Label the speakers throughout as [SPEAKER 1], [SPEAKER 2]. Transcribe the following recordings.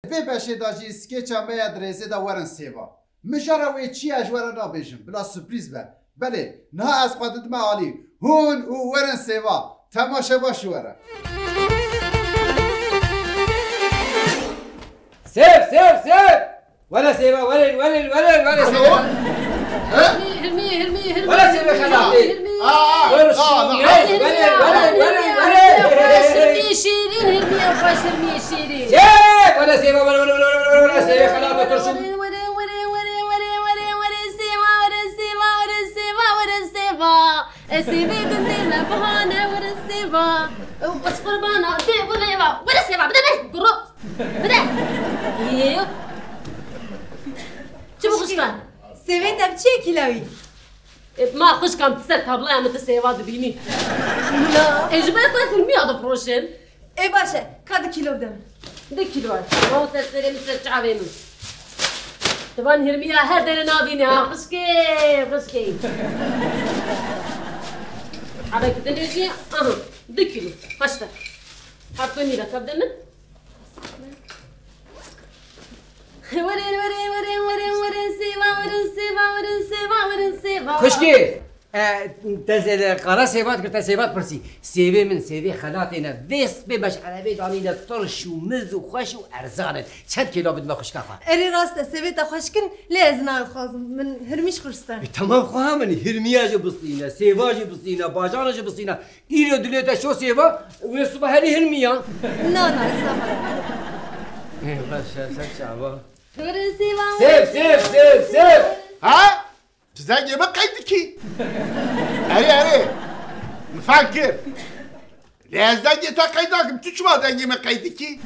[SPEAKER 1] في باشي داجي سكيتشا ما يدريسي دا ورن سيفا مجرى ويتشي اجوارا نابيجم بلا سبريز با بلي نها اسقاطت ما علي هون ورن سيفا تماشا باش ورا
[SPEAKER 2] سيف ولا سيفا ولا سيفا
[SPEAKER 3] هرمي
[SPEAKER 2] ولا سيفا خلاص
[SPEAKER 3] شيرين هرمي وفاش هرمي شيرين
[SPEAKER 2] سيف ولا سيفا ولا سيفا خلاص ترشم
[SPEAKER 3] السيفا قدينا بهانا ورا السيفا اصفر بانا دي ولا السيفا بدا قرو بدا ايوه شو خشكان
[SPEAKER 4] سيفا تبچه كيلاوي
[SPEAKER 3] ما خشكان تسال طابلا مت السيفا دبيني لا ايش بقى ترمي هذا فروشن
[SPEAKER 4] اي باشا كاد كيلو بدم
[SPEAKER 3] ده كيلو ما هو تسالي مثل شعبينو طبعا هرميها هر دينا نابينها خشكي على كده نجي ده كيلو هشتا حطوني لك ابدا ورين سيفا
[SPEAKER 2] خشكي قرا سيفات قلت سيفات برسي سيفي من سيفي خلاتنا فيس بباش على بيت عميدة طرش ومز وخش وارزانت شد كيلو بدنا خشكاخا
[SPEAKER 4] اري راسته سيفا خشكن لازنا الخازم من هرميش خرسته
[SPEAKER 2] تمام خامن هرمياجي بسطينا سيفاجي بسطينا باجانجي بسطينا ايرو دليتا شو سيفا والصبح هذه هرميا
[SPEAKER 4] لا اسمع
[SPEAKER 2] ايه بس شعبا
[SPEAKER 3] سيف
[SPEAKER 5] ها تزاجي ما قيدكي اري مفكر لازاجي تا قيدك بتشما داجي ما قيدكي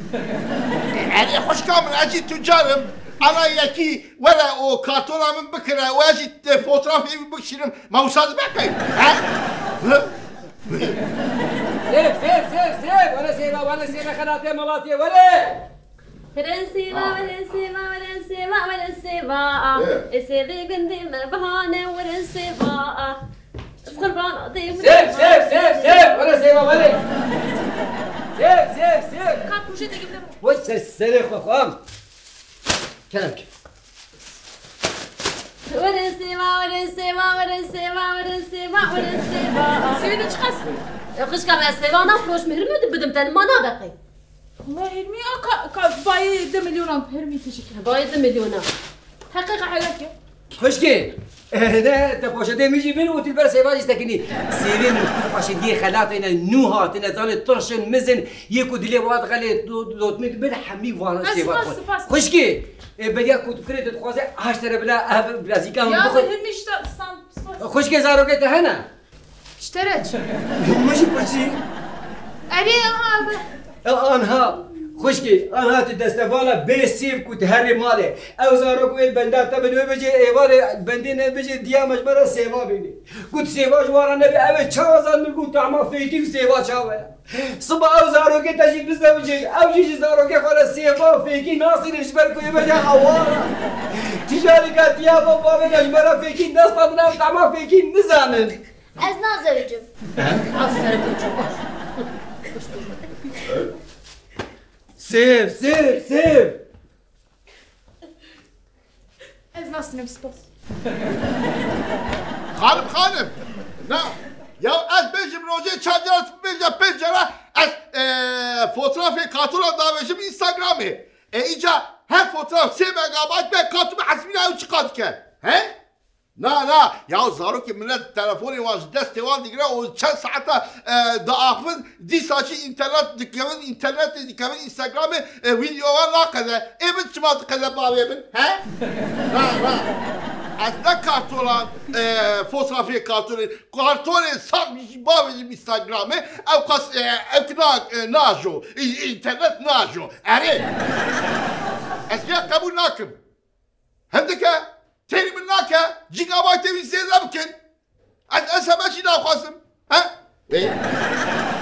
[SPEAKER 5] اري خوش كامل اجي تجارم انا يكي ولا او كارتونا من بكره واجي فوتوغرافي بكشرم ما وصل بقى ها
[SPEAKER 2] سيف ولا سيف خلاتي ملاتي ولا
[SPEAKER 3] فرنسيفا السيفي قدينا بهانا ورا السيفا اصغر بانا ضيف
[SPEAKER 2] سيف ولا سيف
[SPEAKER 3] كات وشيتي قبل
[SPEAKER 2] وش السلخ وخام كلامك
[SPEAKER 3] ورا السيفا سيدي تشخص خش كان السيفا نفروش مهرمي بدم تاني ما نابقي
[SPEAKER 6] والله هرمي باي 2 مليون هرمي تجي
[SPEAKER 3] باي 2 مليون
[SPEAKER 6] حقيقة حياتك
[SPEAKER 2] خشكي هنا تبوشتي ميجي من وتلبر سيفاج استكني سيرين مخفشدي خلاتنا نوهاتنا زان طرشن مزن يكو دلي واد غلي دوت ميت بلا حمي وانا سيفاج خشكي بدي اكو كريت تخوازي 10 بلا بلازيكا
[SPEAKER 6] يا هرمي اشترى
[SPEAKER 2] خشكي زاروكيت هنا
[SPEAKER 6] اشتريت
[SPEAKER 2] ماشي برسي
[SPEAKER 6] اري
[SPEAKER 2] انها خشكي انا تدستفالا بيسيف كنت هري مالي او زاروك ويل بندات تبدو بيجي ايوار بندين بيجي ديا مجبر سيفا بيني كنت سيفا جوارا نبي ابي تشاوزان نقول تعما فيكي سيفا تشاوي صبا او زاروك تجي بزا بيجي او جيجي زاروك خلاص سيفا فيكي ناصر يجبر كو يبجا اوارا تجاري كات يا بابا بين اجبر فيكي ناس طبنا تعما فيكي نزانن
[SPEAKER 3] ازنا زوجم عصر
[SPEAKER 2] سيف
[SPEAKER 6] از ناس نفس بس
[SPEAKER 5] خانم نه یا از بيجم روجي تشاجرت بيجا بنجره از فوتوغرافي كارتون داوجم انستغرامي ايجا هم فوتوغراف 3 ميجا بايت به كارتون حسبينا او چقات كان ها لا يا زاروكي من التليفون واش دستي وان ديغرا و چند ساعه داخل دي ساعه انترنت دي كمان انستغرام فيديو ولا كذا ابن ما كذا بابن ها لا اصلا كارتون فوتوغرافي كارتون صار بابن انستغرام او قص اكناك ناجو انترنت ناجو اري اشياء قبول ناكم عندك تاني مناك جيجا بايت زيادة بكن أنسى ماشي لا خاصم ها؟ إيه؟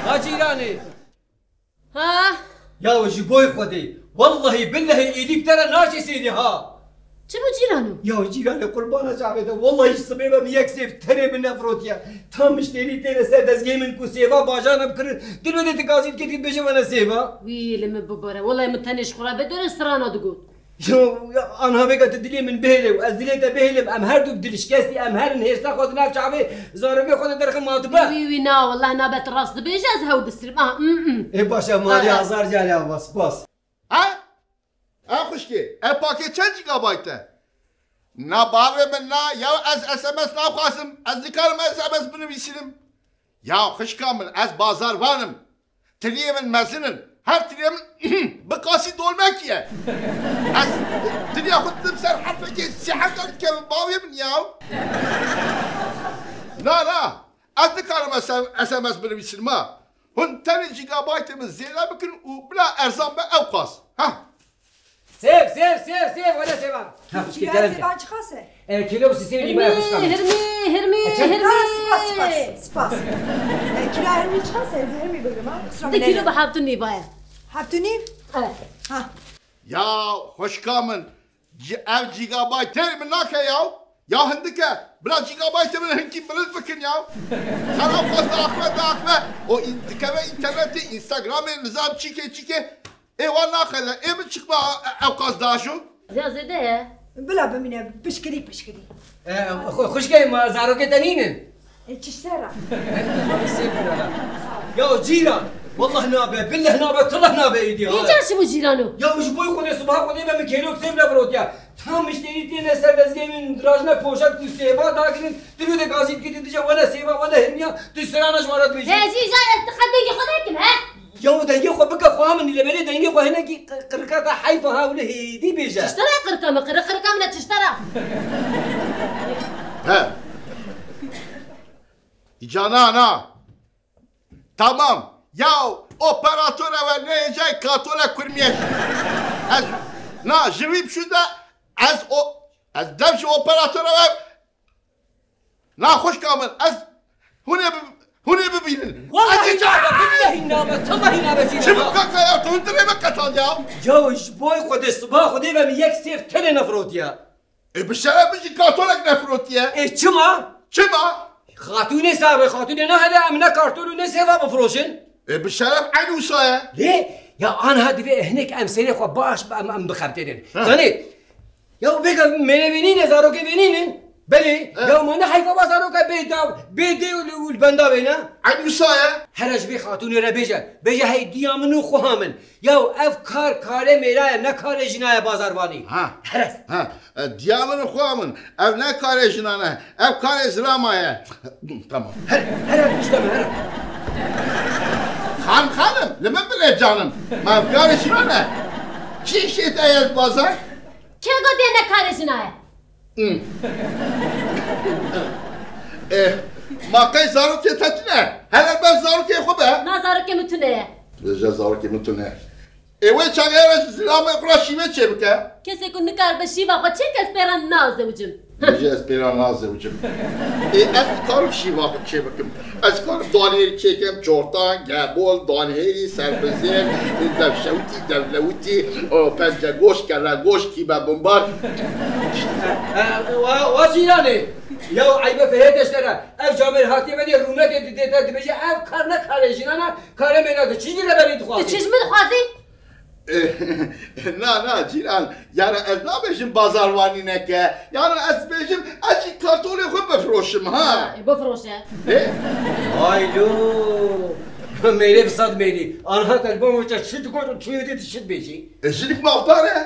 [SPEAKER 2] ها جيراني
[SPEAKER 3] ها
[SPEAKER 2] يا وجي بوي خدي والله بالله ايديك ترى ناجي سيدي ها
[SPEAKER 3] چه بو جیرانو؟
[SPEAKER 2] یا جیران قربان جاویده والله سبب یک سیف تره من نفروتیا تا مشتری تره سر دزگی من کو سیوا باجانم کرد دلو دیت قاضی کردی بشه من سیوا
[SPEAKER 3] وی لما ببره والله من تنش خورا بدون استرانا دقول
[SPEAKER 2] جو آنها بگات دلی من بهلم از دلیت بهلم ام هر دو دلش کسی ام هر هرسا خود نف چاوی زاربی خود درخ ماطبه
[SPEAKER 3] وی نا والله نابت راس دبیج از هاو دسترم
[SPEAKER 2] ای باشه مالی هزار جالی باس باس
[SPEAKER 5] ها؟ خوشکی ای پاکت چند جیگابایته؟ نه باور من نه یا از SMS نخواستم از دیکارم SMS بنویسیم یا خوشکامل از بازاروانم تلیه من مزنن هر تلیه من بقاسی دولمکیه از تلیه خودم سر حرفه که سیحه کرد که باوی من یاو نه از دیکارم SMS بنویسیم ما هن تنی جیگابایت من زیرا بکن و بلا ارزان به اوقاس ها
[SPEAKER 2] سيف ولا سيفا
[SPEAKER 4] سيفا چخاسه؟
[SPEAKER 2] كيلو سيسيم لي ما يخشكم
[SPEAKER 3] هرمي
[SPEAKER 4] سپاس کیلو هرمی چخاسه؟ هرمی بگم ها؟
[SPEAKER 3] 2 کیلو به 7 باید
[SPEAKER 4] 7 و نیم؟ ها
[SPEAKER 5] یا خوشکامن او جیگابایت تری من ناکه یا هندکه بلا جیگابایت من هنکی بلد بکن یاو خراب خواست داخمه و اینترنت اینستاگرام نظام چیکه ایوان ناخله ای من çıkma اوقاز داشو
[SPEAKER 3] زیاده
[SPEAKER 4] بلا بمینه پشکری
[SPEAKER 2] خوش گئی ما زاروکه تنینن
[SPEAKER 4] چشتره
[SPEAKER 2] يا جيران والله نابه بالله نابه طلع نابه ايدي
[SPEAKER 3] اینجا چی بو جیرانو؟
[SPEAKER 2] يا وش بوي خودي صبح خودي من كيلو كسيم نفروت يا تام مشتري تي نسر دزگي من دراجنا پوشت کو سيوا داكن تلو ده قاصد كي تدجا ولا سيوا ولا هرميا تسرانا جوارات بيجي
[SPEAKER 3] هي جي جاي استخدي خدك ها
[SPEAKER 2] يا دنگي خو بك خو من اللي بلي دنگي خو هنا كي قرقه حيفه هاوله هيدي بيجا
[SPEAKER 3] تشترى قرقه من تشترى
[SPEAKER 5] He. Canana. Tamam. Ya operatöre ve neyecek katole kurmaya. Az na jivip şurada az devşi operatöre ve na hoş kamın az hune bibinin.
[SPEAKER 2] والله جانا بالله نابه والله نابه
[SPEAKER 5] Şimdi
[SPEAKER 2] جيران
[SPEAKER 5] kaka ya tundire mi katan ya?
[SPEAKER 2] يا وش بوي خودي صبح خودي من يك سيف تلي نفروت يا
[SPEAKER 5] Bir şeye bir katolek nefrot ya.
[SPEAKER 2] ايش كما
[SPEAKER 5] Çıma.
[SPEAKER 2] خاتوني سابق خاتوني انا هذا امنا كارتون سيفا بفروشن
[SPEAKER 5] Bir şeref aynı usaya.
[SPEAKER 2] ليه؟ يا انا هذه هناك امثله خو باش ام بخبتين ثاني يا بيك من بينين زاروك بينين بلي يا ما نحيف زاروك بيدي والبندا بينا
[SPEAKER 5] Aynı usaya.
[SPEAKER 2] هرج بي خاتوني ربيجا بيجا هي ديامنو خوامن يا افكار كاره ميرا نه كاره جنايه بازارواني
[SPEAKER 5] Ha.
[SPEAKER 2] هرج
[SPEAKER 5] Ha. Diyamını kuamın. Ev ne kare jinane. Ev kare zramaya. Tamam.
[SPEAKER 2] هرج مش تمام
[SPEAKER 5] Hanım. Ne bile canım. Ev kare jinane. Çiğ şey teyel bazar.
[SPEAKER 3] که گفتی نه کارش نه
[SPEAKER 5] Makay zaruk ye tatine. Hele ben zaruk ye khobe.
[SPEAKER 3] نظر که میتونه
[SPEAKER 5] Beja zaruk ye mutune. Ewe çagere zrama kuraşime çebke.
[SPEAKER 3] کسی که نکار بشی و خود چه کس پیران نازه وجم
[SPEAKER 5] Beja esperan nazevcim. Ez karım şi vakit çebekim. Ez karım daniyeli çekem çortan, gebol, daniyeli, serbezer, devşevuti, devlevuti, pence goş, kelle goş, kibe bombar.
[SPEAKER 2] وجيراني يا عيبه في هيدا اشترى اف جامر هاتي بدي رومات دي بيجي اف كارنا كارجينا كارم انا تشيجي لبري
[SPEAKER 3] تو
[SPEAKER 2] تخوازي
[SPEAKER 3] چشم خوازی؟
[SPEAKER 5] Na cilan, yani ez nabejim bazarvanine ke, yani ez bejim acı kartonu koy befroşum ha.
[SPEAKER 3] بفروشه
[SPEAKER 5] Ne?
[SPEAKER 2] هايلو ميلي بصد ميلي انا هات البوم وجا شد كون تشويتي تشد بيجي
[SPEAKER 5] Ezilik mafdare?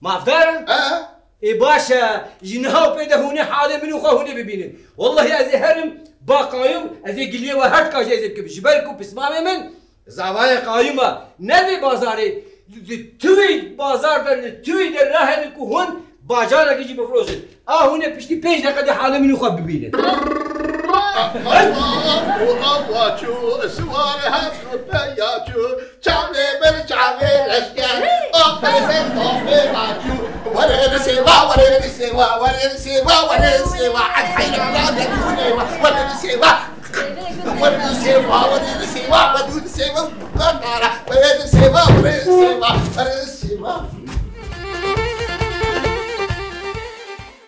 [SPEAKER 2] ما افدار
[SPEAKER 5] Ha?
[SPEAKER 2] اي باشا جنهاو بيده هوني حالي منو خو هوني ببينين والله ازي هرم باقايم ازي قليه وهات كاجي زي كبش بالكو بسمامي من زوايا قايمه نبي بازاري توي بازار در توي در راه الكو هون باجانا كيجي بفروشن هوني بشتي بيج لقد حالي منو خو ببينين
[SPEAKER 5] Allah çu, suare hafru peyaçu, çave ber çave leşker, afesen tope açu, varere seva, varere seva, varere seva, varere seva, ad hayrana dekune, varere seva, varere seva, varere seva, varere seva, varere seva, varere seva,